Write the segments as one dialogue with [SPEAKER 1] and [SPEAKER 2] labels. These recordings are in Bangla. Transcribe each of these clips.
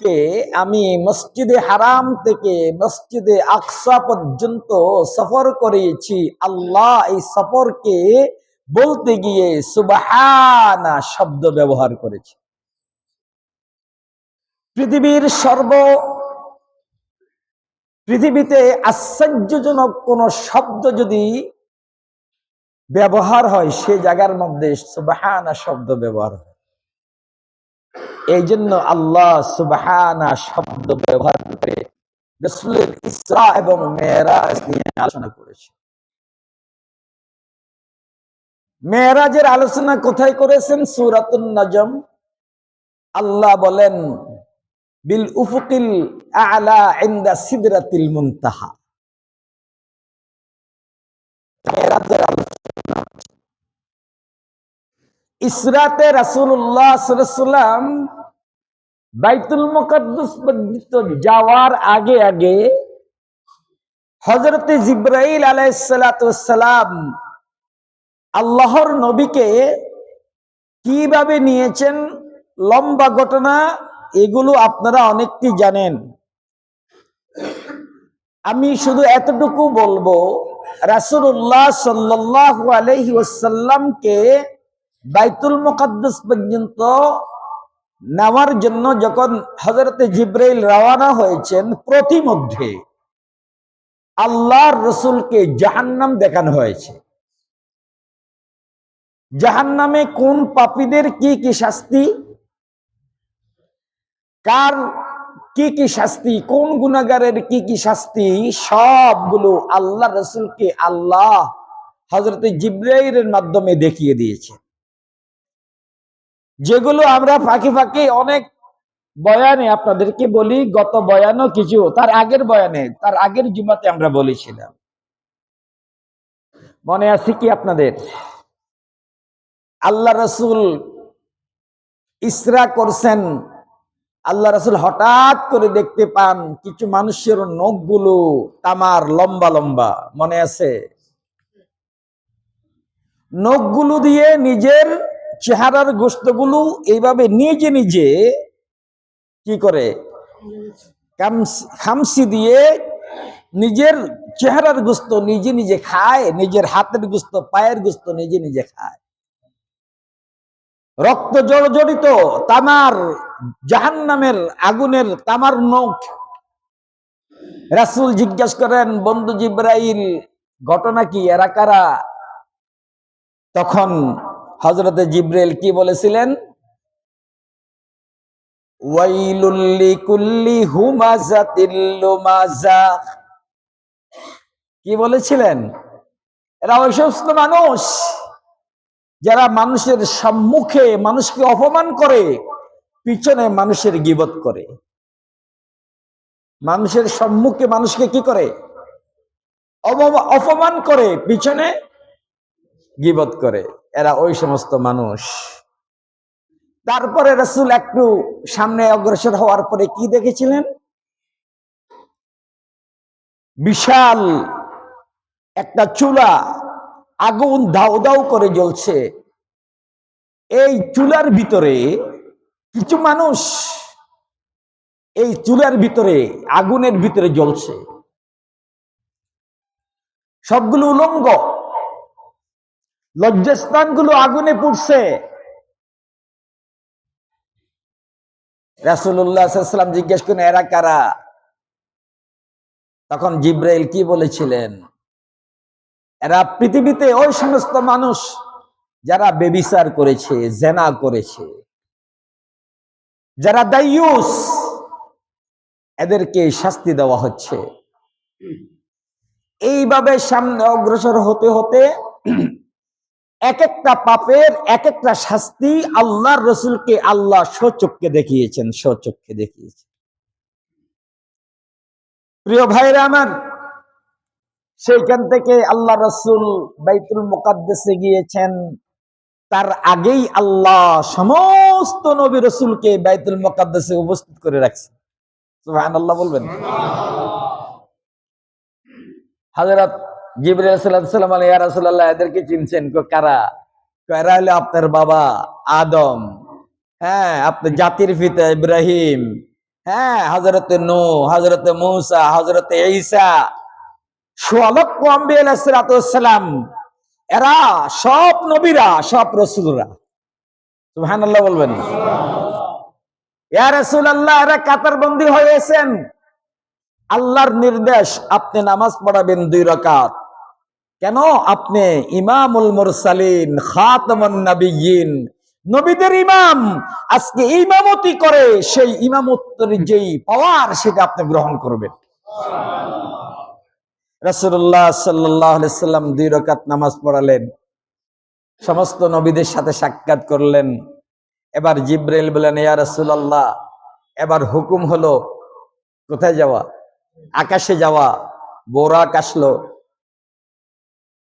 [SPEAKER 1] কে আমি মসজিদে হারাম থেকে মসজিদে আকসা পর্যন্ত সফর করেছি। আল্লাহ এই সফরকে বলতে গিয়ে সুবহানা শব্দ ব্যবহার করেছে। পৃথিবীতে আশ্চর্যজনক কোন শব্দ যদি ব্যবহার হয় সে জায়গার মধ্যে সুবহানা শব্দ ব্যবহার হয়। এই জন্য আল্লাহ সুবহানা শব্দ ব্যবহার করে রাসূলের ইসরা এবং মেরাজ নিয়ে আলোচনা করেছে। মেরাজের আলোচনা কোথায় করেছেন? সূরাতুন নজম। আল্লাহ বলেন বিল উফুকিল আ'লা ইনদা সিদরাতিল মুনতাহা। মেরাজের আলোচনা ইসরাতে রাসূলুল্লাহ সাল্লাল্লাহু আলাইহি ওয়াসাল্লাম বাইতুল মুকাদ্দাস পর্যন্ত যাওয়ার আগে আগে হযরতে জিবরাইল আলাইহিস সালাতু ওয়াস সালাম আল্লাহর নবীকে কিভাবে নিয়েছেন, লম্বা ঘটনা, এগুলো আপনারা অনেকটি জানেন। আমি শুধু এতটুকু বলবো, রাসূলুল্লাহ সাল্লাল্লাহু আলাইহি ওয়াসাল্লামকে বাইতুল মুকাদ্দাস পর্যন্ত নেওয়ার জন্য যখন হযরতে জিবরাইল রওনা হয়েছেন, প্রতিমধ্যে আল্লাহর রাসূলকে জাহান্নাম দেখানো হয়েছে। জাহান্নামে কোন পাপীদের কি কি শাস্তি, কার কি কি শাস্তি, কোন গুনাহগারের কি কি শাস্তি, সবগুলো আল্লাহ রাসূলকে আল্লাহ হযরতে জিবরাইলের মাধ্যমে দেখিয়ে দিয়েছে। যেগুলো আমরা ফাঁকে ফাঁকে অনেক বয়ানে আপনাদেরকে বলি, গত বয়ানও কিছু, তার আগের বয়ানে, তার আগের জুমাতে আমরা বলেছিলাম। মনে আছে কি আপনাদের? আল্লাহ রাসূল ইসরা করছেন, আল্লাহ রাসূল হঠাৎ করে দেখতে পান কিছু মানুষের নখগুলো তামার লম্বা লম্বা। মনে আছে? নখগুলো দিয়ে নিজের চেহারার গোশতগুলো এইভাবে নিজে নিজে কি করে, খামসি দিয়ে নিজের চেহারার গোশত নিজে নিজে খায়, নিজের হাতের গোশত, পায়ের গোশত নিজে নিজে খায়। রক্ত জড়িত তামার, জাহান্নামের আগুনের তামার নখ। রাসূল জিজ্ঞাসা করেন, বন্ধু জিবরাইল, ঘটনা কি, এরা কারা? তখন হযরতে জিবরাইল কি বলেছিলেন? ওয়াইলুল লিকুল্লি হুমাযাতিল লুমাযা। কি বলেছিলেন? এরা ওই সমস্ত মানুষ যারা মানুষের সম্মুখে মানুষকে অপমান করে, পিছনে মানুষের গীবত করে। মানুষের সম্মুখে মানুষকে কি করে? অপমান করে, পিছনে গীবত করে। এরা ওই সমস্ত মানুষ। তারপরে রাসূল একটু সামনে অগ্রসর হওয়ার পরে কি দেখেছিলেন? বিশাল একটা চুলা, আগুন দাউ দাউ করে জ্বলছে। এই চুলার ভিতরে কিছু মানুষ এই চুলার ভিতরে, আগুনের ভিতরে জ্বলছে, সবগুলো উলঙ্গ, লজ্জাস্থানগুলো আগুনে পুড়ছে। রাসূলুল্লাহ সাল্লাল্লাহু আলাইহি ওয়াসাল্লাম জিজ্ঞেস করেন, এরা কারা? তখন জিবরাইল কি বলেছিলেন? এরা পৃথিবীতে ওই সমস্ত মানুষ যারা ব্যভিচার করেছে, জিনা করেছে, যারা দায়ুস, এদেরকে শাস্তি দেওয়া হচ্ছে। এইভাবে সামনে অগ্রসর হতে হতে এক একটা পাপের এক একটা শাস্তি আল্লাহর রাসূলকে আল্লাহ স্বচক্ষে দেখিয়েছেন, স্বচক্ষে দেখিয়েছেন। প্রিয় ভাইরা আমার, সেইখান থেকে আল্লাহ রাসূল বাইতুল মুকাদ্দাসে গিয়েছেন। তার আগেই আল্লাহ সমস্ত নবী রাসূলকে বাইতুল মুকাদ্দাসে উপস্থিত করে রাখছেন। সুবহানাল্লাহ বলবেন। হযরত জিবরাইল আলাইহিস সালাম বলে, ইয়া রাসূলুল্লাহ, এদেরকে চিনছেন? কারা? এরা হলো আপনার বাবা আদম, হ্যাঁ, আপনার জাতির পিতা ইব্রাহিম, হ্যাঁ, হযরতে নূহ, হযরতে মূসা, হযরতে ঈসা, সোয়া লক্ষ আম্বিয়া আলাইহিস সালাতু ওয়াস সালাম, এরা সব নবীরা, সব রাসূলরা। সুবহানাল্লাহ বলবেন না? ইয়া রাসূলুল্লাহ, এরা কাতারবন্দী হয়েছেন। আল্লাহর নির্দেশ, আপনি নামাজ পড়াবেন 2 রাকাত। কেন? আপনি ইমামুল মুরসালিন, খাতামুন নবিয়্যিন, নবীদের ইমাম। আজকে ইমামতি করে সেই ইমামতের যেই পাওয়ার, সেটা আপনি গ্রহণ করবেন। রাসূলুল্লাহ সাল্লাল্লাহু আলাইহি সাল্লাম 2 রাকাত নামাজ পড়ালেন, সমস্ত নবীদের সাথে সাক্ষাৎ করলেন। এবার জিবরাইল বলেন, ইয়া রাসূলুল্লাহ, এবার হুকুম হলো কোথায় যাওয়া? আকাশে যাওয়া। বোরাক আসলো,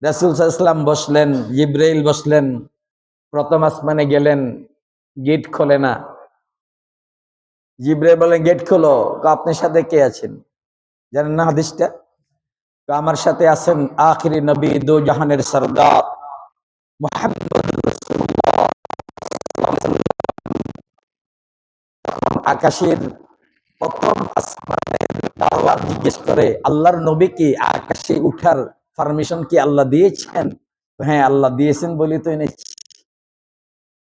[SPEAKER 1] রাসূল সাল্লাল্লাহু আলাইহি ওয়াসাল্লাম বসলেন, জিবরাইল বসলেন, প্রথম আসমানে গেলেন, গেট খোলে না। জিবরাইল বলেন, গেট খোলো। আপনার সাথে কে আছেন? জানেন না হাদিসটা? আমার সাথে আছেন আখিরি নবী, দো জাহানের সরদার মুহাম্মদ রাসূলুল্লাহ। আকাশের প্রথম আসমানের দাওয়াত জিজ্ঞেস করে, আল্লাহর নবীকে আকাশে উঠার পারমিশন কি আল্লাহ দিয়েছেন? হ্যাঁ, আল্লাহ দিয়েছেন বলি তো এনেছি।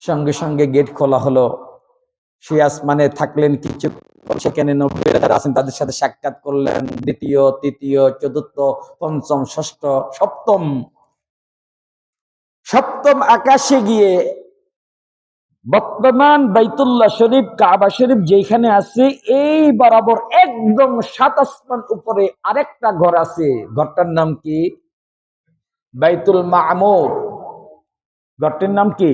[SPEAKER 1] সঙ্গে সঙ্গে গেট খোলা হলো। সেই আসমানে থাকলেন কিছু, সেখানে নবীরা যারা আছেন তাদের সাথে সাক্ষাৎ করলেন। দ্বিতীয়, তৃতীয়, চতুর্থ, পঞ্চম, ষষ্ঠ, সপ্তম আকাশে গিয়ে বর্তমান বাইতুল্লাহ শরীফ, কাবা শরীফ যেখানে আছে, এই বরাবর একদম 7 আসমান উপরে আরেকটা ঘর আছে। ঘরটার নাম কি? বাইতুল মামুর। ঘরটির নাম কি?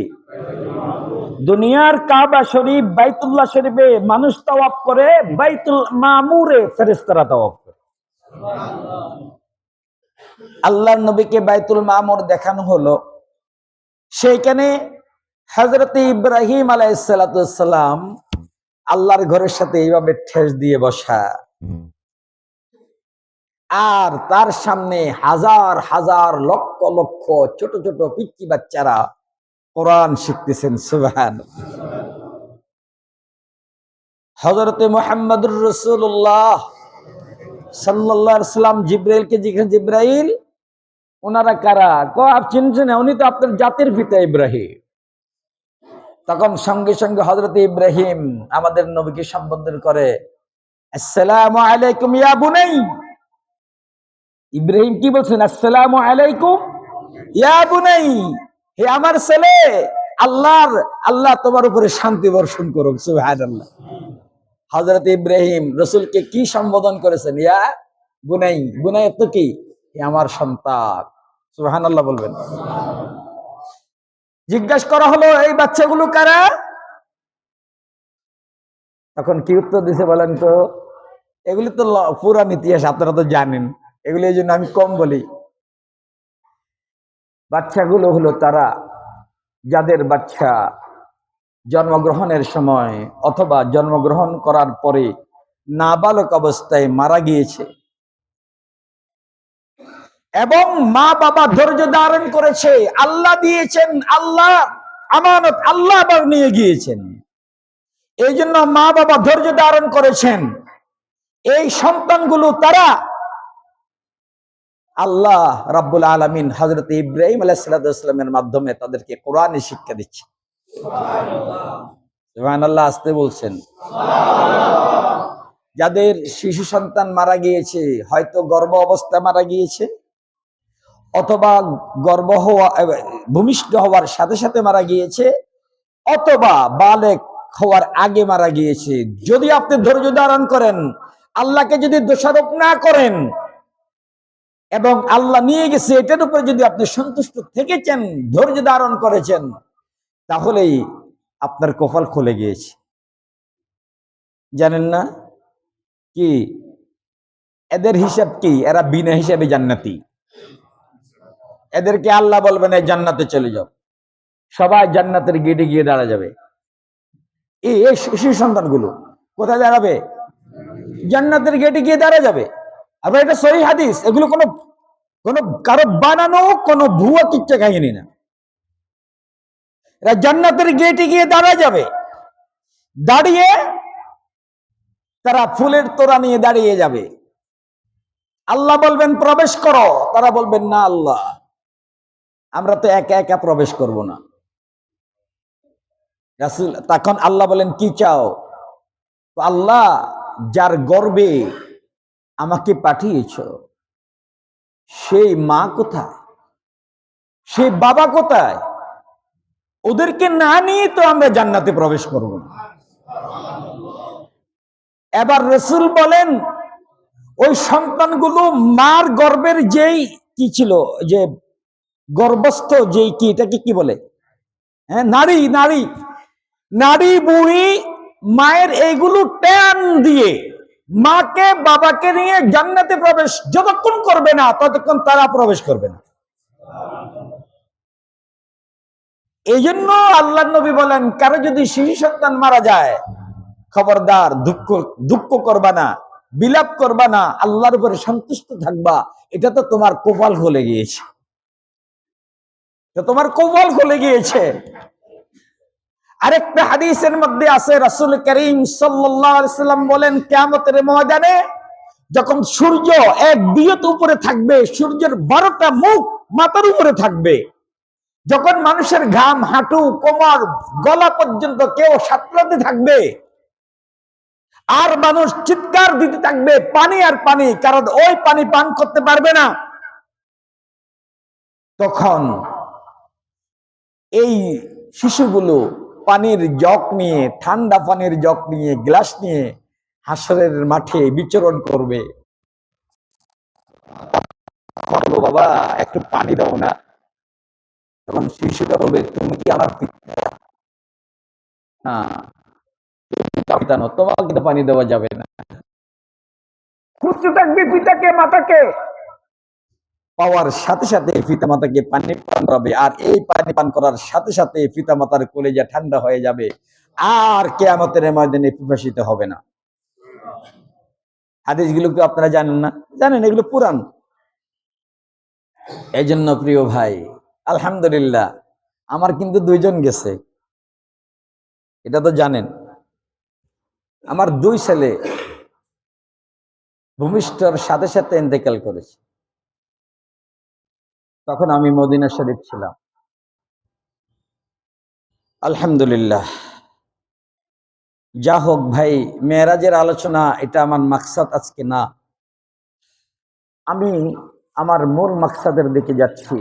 [SPEAKER 1] দুনিয়ার কাবা শরীফ, বাইতুল্লাহ শরীফে মানুষ তাওয়াফ করে, বাইতুল মামুরে ফেরেশতারা তাওয়াফ করে। আল্লাহর নবীকে বাইতুল মামুর দেখানো হলো। সেইখানে হযরত ইব্রাহিম আলাইহিস সালাতু ওয়াস সালাম আল্লাহর ঘরের সাথে এইভাবে ঠেস দিয়ে বসা, আর তার সামনে হাজার হাজার লক্ষ লক্ষ ছোট ছোট পিচ্চি বাচ্চারা কোরআন শিখতেছেন। সুবহানাল্লাহ। হযরতে মুহাম্মদুর রাসূলুল্লাহ সাল্লাল্লাহু আলাইহি ওয়াসাল্লাম জিবরাইলকে জিজ্ঞেস, জিবরাইল, ওনারা কারা? আপনি চিনছেন না, উনি তো আপনার জাতির পিতা ইব্রাহিম। তখন সঙ্গে সঙ্গে হযরতে ইব্রাহিম আমাদের নবীকে সম্বোধন করে, আসসালামু আলাইকুম ইয়া বুনাই। ইব্রাহিম কি বলছেন? আসসালামু আলাইকুম ইয়া বুনাই, হে আমার ছেলে, আল্লাহ তোমার উপরে শান্তি বর্ষণ করুক। সুবহানাল্লাহ। হযরত ইব্রাহিম রাসূলকে কি সম্বোধন করেছেন? ইয়া বুনাই। বুনাই তো কি? হে আমার সন্তান। সুবহানাল্লাহ বলবেন। জিজ্ঞাসা করা হলো, এই বাচ্চাগুলো কারা? তখন কি উত্তর দিছে বলেন তো? এগুলি তো পুরান ইতিহাস, আপনারা তো জানেন, এগুলি এই জন্য আমি কম বলি। বাচ্চাগুলো হলো তারা যাদের বাচ্চা জন্মগ্রহণের সময় অথবা জন্মগ্রহণ করার পরে নাবালক অবস্থায় মারা গিয়েছে, এবং মা বাবা ধৈর্য ধারণ করেছে, আল্লাহ দিয়েছেন, আল্লাহ আমানত, আল্লাহ আবার নিয়ে গিয়েছেন। এই জন্য মা বাবা ধৈর্য ধারণ করেছেন। এই সন্তানগুলো তারা আল্লাহ রাব্বুল আলামিন হযরত ইব্রাহিম আলাইহিস সালামের মাধ্যমে তাদেরকে কোরআনের শিক্ষা দিচ্ছে। সুবহানাল্লাহ। আসতে বলছেন। যাদের শিশু সন্তান মারা গিয়েছে, হয়তো গর্ভ অবস্থায় মারা গিয়েছে, অথবা গর্ভ হওয়া, ভূমিষ্ঠ হওয়ার সাথে সাথে মারা গিয়েছে, অথবা বালেক হওয়ার আগে মারা গিয়েছে, যদি আপনি ধৈর্য ধারণ করেন, আল্লাহকে যদি দোষারোপ না করেন, এবং আল্লাহ নিয়ে গেছে এটার উপরে যদি আপনি সন্তুষ্ট থেকেছেন, ধৈর্য ধারণ করেছেন, তাহলেই আপনার কপাল খুলে গিয়েছে। জানেন না কি এদের হিসাব কি? এরা বিনা হিসাবে জান্নাতি। এদেরকে আল্লাহ বলবেন, এই জান্নাতে চলে যাও। সবাই জান্নাতের গেটে গিয়ে দাঁড়া যাবে। এই শিশু সন্তানগুলো কোথায় দাঁড়াবে? জান্নাতের গেটে গিয়ে দাঁড়া যাবে। আর এটা সহিহ হাদিস, এগুলো কোনো কোনো কারো বানানো কোনো ভুয়া কিচ্ছা কাহিনী না। এরা জান্নাতের গেটে গিয়ে দাঁড়া যাবে। দাঁড়িয়ে তারা ফুলের তোড়া নিয়ে দাঁড়িয়ে যাবে। আল্লাহ বলবেন প্রবেশ করো, তারা বলবেন না আল্লাহ, আমরা তো একা একা প্রবেশ করব না। রাসূল তখন আল্লাহ বলেন কি চাও? আল্লাহ, যার গর্বে আমাকে পাঠিয়েছ সেই মা কোথায়, সেই বাবা কোথায়? ওদেরকে না নিয়ে তো আমরা জান্নাতে প্রবেশ করব না। এবার রাসূল বলেন ওই সন্তানগুলো মার গর্ভের যেই কি ছিল, যে গর্ভস্থ যেই কি, এটাকে কি বলে, হ্যাঁ নারী, নারী নারী বুড়ি মায়ের এইগুলো টান দিয়ে মাকে বাবাকে নিয়ে জান্নাতে প্রবেশ যতক্ষণ করবে না ততক্ষণ তারা প্রবেশ করবে না। এই জন্য আল্লাহ নবী বলেন, কারো যদি শিশু সন্তান মারা যায়, খবরদার দুঃখ দুঃখ করবা না, বিলাপ করবা না, আল্লাহর উপরে সন্তুষ্ট থাকবা। এটা তো তোমার কপাল খুলে গিয়েছে, তোমার কপাল খুলে গিয়েছে। আরেকটা হাদিসের মধ্যে আছে, রাসূল করিম সাল্লাল্লাহু আলাইহি ওয়াসাল্লাম বলেন, কিয়ামতের ময়দানে যখন সূর্য এক বিয়ত উপরে থাকবে, সূর্যের 12টা মুখ মাথার উপরে থাকবে, যখন মানুষের ঘাম হাঁটু কোমর গলা পর্যন্ত কেউ সাঁতরাতে থাকবে, আর মানুষ চিৎকার দিতে থাকবে পানি আর পানি, কারণ ওই পানি পান করতে পারবে না, তখন এই শিশুগুলো পানির জগ নিয়ে, ঠান্ডা পানির জগ নিয়ে, গ্লাস নিয়ে হাসরের মাঠে বিচরণ করবে। বাবা একটু পানি দাও না। তখন শিশুটা বলবে, তুমি কি আমার পিতা? না, তোমাকে তো পানি দেওয়া যাবে না। খুঁজতে থাকবে পিতাকে মাতাকে, পাওয়ার সাথে সাথে পিতা মাতাকে পানি পান করাবে, আর এই পানি পান করার সাথে সাথে পিতা মাতার কলিজা ঠান্ডা হয়ে যাবে, আর কিয়ামতের ময়দানে পিপাসিত হবে না। হাদিসগুলো কি আপনারা জানেন না? জানেন, এগুলো পুরাণ। এই জন্য প্রিয় ভাই, আলহামদুলিল্লাহ আমার কিন্তু 2 জন গেছে, এটা তো জানেন। আমার 2 ছেলে ভূমিষ্ঠর সাথে সাথে ইন্তেকাল করেছে, তখন আমি মদিনা শরীফ ছিলাম। আলহামদুলিল্লাহ। যা হোক ভাই, মেরাজের আলোচনা এটা আমার মাকসাদ আজকে না। আমি আমার মূল মাকসাদের দিকে যাচ্ছি।